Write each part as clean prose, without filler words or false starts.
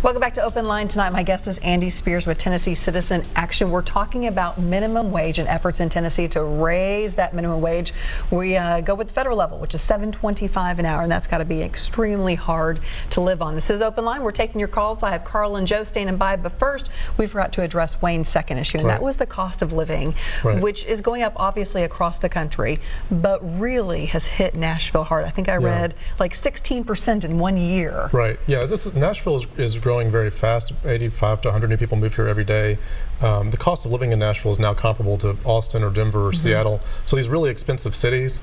Welcome back to Open Line tonight. My guest is Andy Spears with Tennessee Citizen Action. We're talking about minimum wage and efforts in Tennessee to raise that minimum wage. We go with the federal level, which is $7.25 an hour, and that's got to be extremely hard to live on. This is Open Line. We're taking your calls. I have Carl and Joe standing by, but first we forgot to address Wayne's second issue, and that was the cost of living, which is going up obviously across the country, but really has hit Nashville hard. I think I read like 16% in 1 year. Right. Yeah. Nashville is growing very fast. 85 to 100 new people move here every day. The cost of living in Nashville is now comparable to Austin or Denver or Seattle. So these really expensive cities.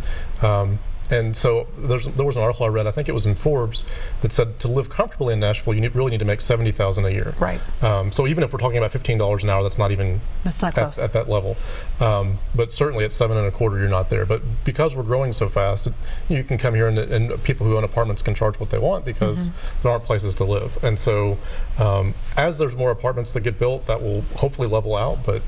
And so there was an article I read, I think it was in Forbes, that said to live comfortably in Nashville, you really need to make $70,000 a year. Right. So even if we're talking about $15 an hour, that's not even close at that level. But certainly at $7.25, you're not there. But because we're growing so fast, you can come here and people who own apartments can charge what they want because there aren't places to live. And so as there's more apartments that get built, that will hopefully level out. But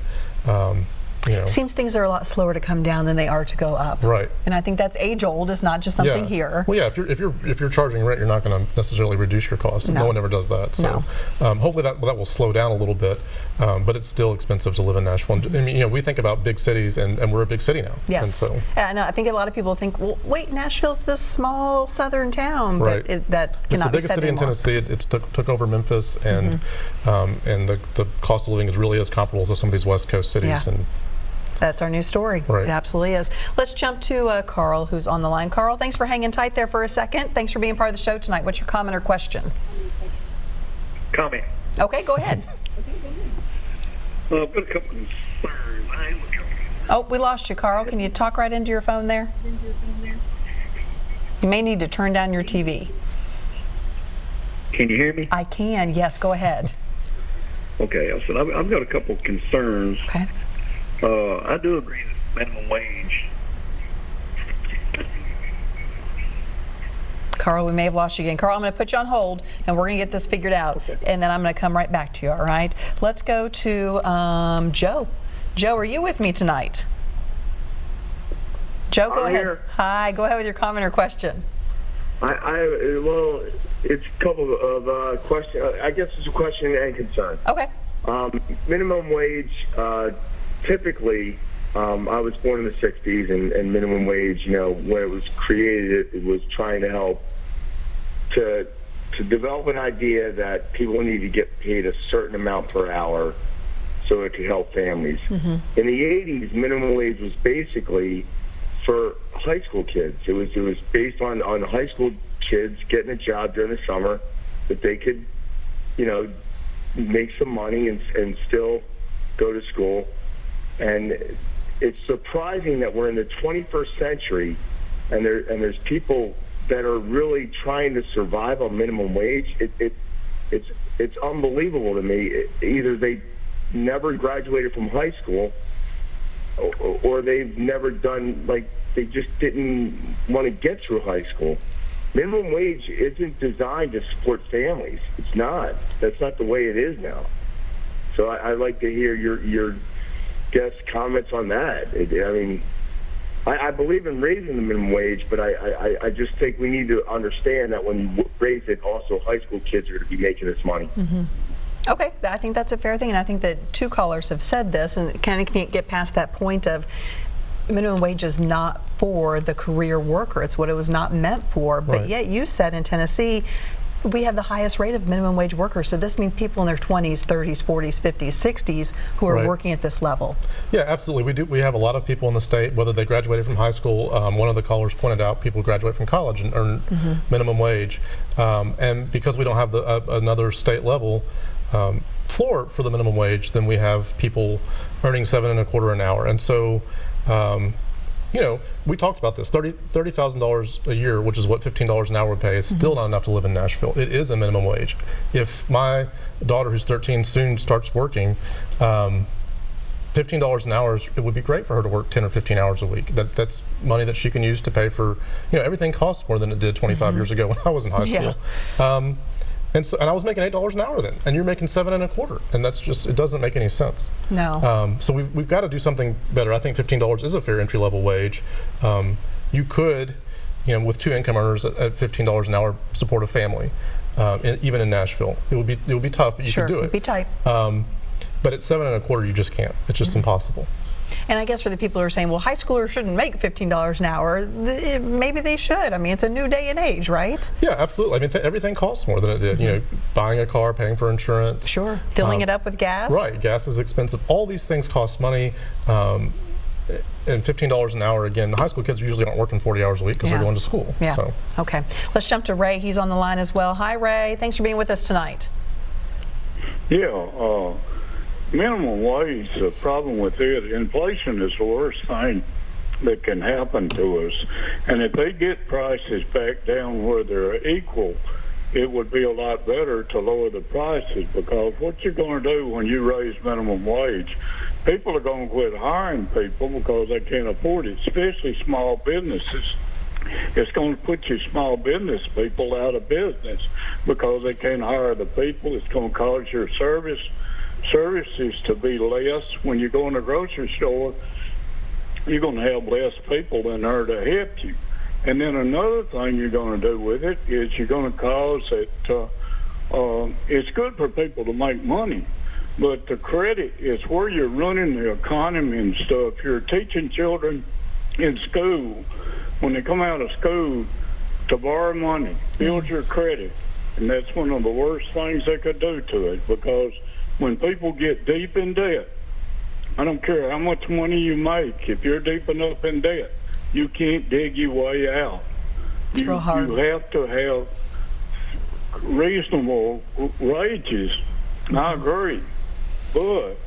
seems things are a lot slower to come down than they are to go up. Right. And I think that's age old. It's not just something here. Well, yeah. If you're charging rent, you're not going to necessarily reduce your cost. No one ever does that. So hopefully that will slow down a little bit. But it's still expensive to live in Nashville. I mean, we think about big cities, and we're a big city now. Yes. And so, and I think a lot of people think, well, wait, Nashville's this small southern town, right. but that it's cannot the be biggest said city anymore. in Tennessee. It took over Memphis, and the cost of living really is comparable to some of these West Coast cities. Yeah. And that's our new story. Right. It absolutely is. Let's jump to Carl, who's on the line. Carl, thanks for hanging tight there for a second. Thanks for being part of the show tonight. What's your comment or question? Comment. Okay, go ahead. I've got a couple concerns. Oh, we lost you, Carl. Can you talk right into your phone there? You may need to turn down your TV. Can you hear me? I can. Yes, go ahead. Okay. I said I've got a couple concerns. Okay. I do agree that minimum wage. Carl, we may have lost you again. Carl, I'm going to put you on hold, and we're going to get this figured out, and then I'm going to come right back to you, all right? Let's go to Joe. Joe, are you with me tonight? Joe, go ahead. Here. Hi, go ahead with your comment or question. Well, it's a couple of questions. I guess it's a question and concern. Okay. Minimum wage, typically, I was born in the 60s, and minimum wage, when it was created, it was trying to help to develop an idea that people need to get paid a certain amount per hour so it could help families. In the 80s, minimum wage was basically for high school kids. It was based on high school kids getting a job during the summer that they could, make some money and still go to school. And it's surprising that we're in the 21st century and there's people that are really trying to survive on minimum wage. It's unbelievable to me. Either they never graduated from high school or they've never done, they just didn't want to get through high school. Minimum wage isn't designed to support families. It's not. That's not the way it is now. So I'd like to hear your guest comments on that. I believe in raising the minimum wage, but I just think we need to understand that when you raise it, also high school kids are going to be making this money. Okay, I think that's a fair thing, and I think that two callers have said this, and kind of can't get past that point of minimum wage is not for the career worker. It's what it was not meant for. But yet you said in Tennessee, we have the highest rate of minimum wage workers. So this means people in their 20s, 30s, 40s, 50s, 60s who are working at this level. Yeah, absolutely. We have a lot of people in the state, whether they graduated from high school. One of the callers pointed out people graduate from college and earn minimum wage. And because we don't have another state level floor for the minimum wage, then we have people earning $7.25 an hour. And so we talked about this. $30,000 a year, which is what $15 an hour would pay, is still not enough to live in Nashville. It is a minimum wage. If my daughter, who's 13, soon starts working, $15 an hour, it would be great for her to work 10 or 15 hours a week. That's money that she can use to pay for, everything costs more than it did 25 years ago when I was in high school. And I was making $8 an hour then, and you're making $7.25, and that's just, it doesn't make any sense. No. So we've got to do something better. I think $15 is a fair entry level wage. You could, with two income earners at $15 an hour support a family. even in Nashville. It would be tough, but you Sure, could do it it. would be tight. But at 7.25, you just can't. It's just impossible. And I guess for the people who are saying, well, high schoolers shouldn't make $15 an hour, maybe they should. I mean, it's a new day and age, right? Yeah, absolutely. I mean, everything costs more than it did. You know, buying a car, paying for insurance. Sure. Filling it up with gas. Right. Gas is expensive. All these things cost money. And $15 an hour, again, high school kids usually aren't working 40 hours a week because they're going to school. Yeah. So. Okay. Let's jump to Ray. He's on the line as well. Hi, Ray. Thanks for being with us tonight. Yeah, minimum wage, the problem with it, inflation is the worst thing that can happen to us. And if they get prices back down where they're equal, it would be a lot better to lower the prices, because what you're going to do when you raise minimum wage, people are going to quit hiring people because they can't afford it, especially small businesses. It's going to put your small business people out of business because they can't hire the people. It's going to cause your services to be less. When you go in a grocery store, you're going to have less people in there to help you. And then another thing you're going to do with it is you're going to cause it, it's good for people to make money, but the credit is where you're running the economy and stuff. You're teaching children in school, when they come out of school, to borrow money, build your credit. And that's one of the worst things they could do to it, because when people get deep in debt, I don't care how much money you make, if you're deep enough in debt, you can't dig your way out. It's real hard. You have to have reasonable wages. I agree. But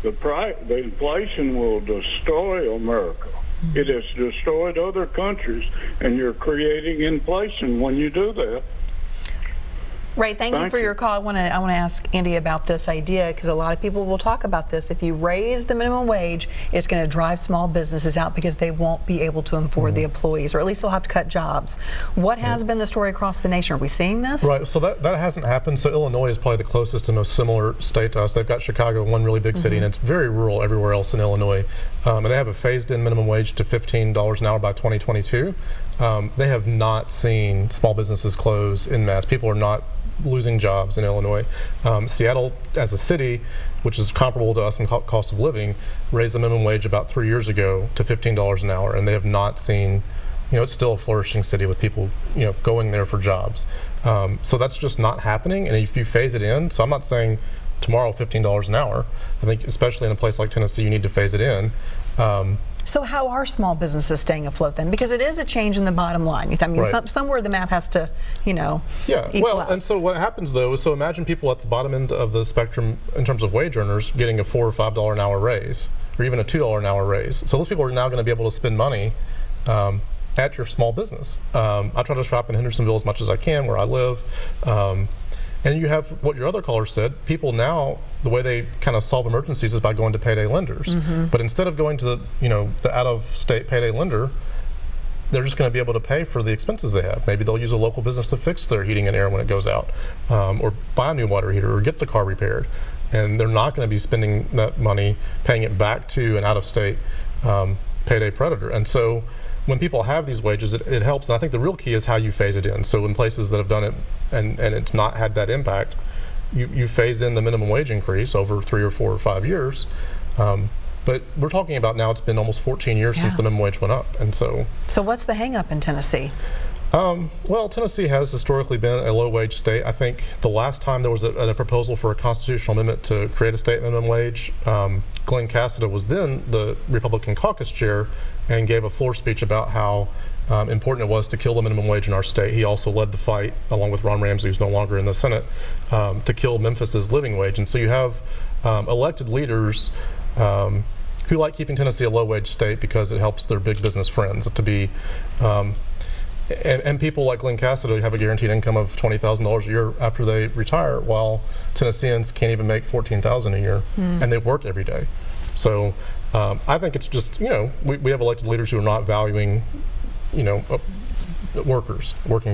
the inflation will destroy America. It has destroyed other countries, and you're creating inflation when you do that. Ray, thank you for your call. I want to ask Andy about this idea, because a lot of people will talk about this. If you raise the minimum wage, it's going to drive small businesses out because they won't be able to afford the employees, or at least they'll have to cut jobs. What has been the story across the nation? Are we seeing this? Right, so that hasn't happened. So Illinois is probably the closest and most similar state to us. They've got Chicago, one really big city, and it's very rural everywhere else in Illinois. And they have a phased-in minimum wage to $15 an hour by 2022. They have not seen small businesses close en masse. People are not losing jobs in Illinois. Seattle, as a city, which is comparable to us in cost of living, raised the minimum wage about 3 years ago to $15 an hour, and they have not seen, it's still a flourishing city with people, going there for jobs. So that's just not happening, and if you phase it in, so I'm not saying tomorrow $15 an hour. I think especially in a place like Tennessee, you need to phase it in. So how are small businesses staying afloat then? Because it is a change in the bottom line. I mean, somewhere the math has to, equal out. And so what happens though is, so imagine people at the bottom end of the spectrum in terms of wage earners getting a $4 or $5 an hour raise, or even a $2 an hour raise. So those people are now going to be able to spend money at your small business. I try to shop in Hendersonville as much as I can, where I live. And you have what your other caller said, people now, the way they kind of solve emergencies is by going to payday lenders. But instead of going to the out-of-state payday lender, they're just going to be able to pay for the expenses they have. Maybe they'll use a local business to fix their heating and air when it goes out, or buy a new water heater, or get the car repaired. And they're not going to be spending that money, paying it back to an out-of-state payday predator. And so when people have these wages, it helps. And I think the real key is how you phase it in. So in places that have done it and it's not had that impact, you phase in the minimum wage increase over 3 or 4 or 5 years. But we're talking about now, it's been almost 14 years since the minimum wage went up. And so what's the hang up in Tennessee? Well, Tennessee has historically been a low-wage state. I think the last time there was a proposal for a constitutional amendment to create a state minimum wage, Glenn Cassida was then the Republican caucus chair and gave a floor speech about how important it was to kill the minimum wage in our state. He also led the fight, along with Ron Ramsey, who's no longer in the Senate, to kill Memphis's living wage. And so you have elected leaders who like keeping Tennessee a low-wage state because it helps their big business friends to be and people like Glenn Cassida have a guaranteed income of $20,000 a year after they retire, while Tennesseans can't even make $14,000 a year, and they work every day. So I think it's just, we have elected leaders who are not valuing, working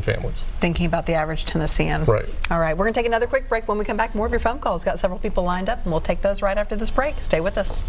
families. Thinking about the average Tennessean. Right. All right, we're going to take another quick break. When we come back, more of your phone calls. Got several people lined up, and we'll take those right after this break. Stay with us.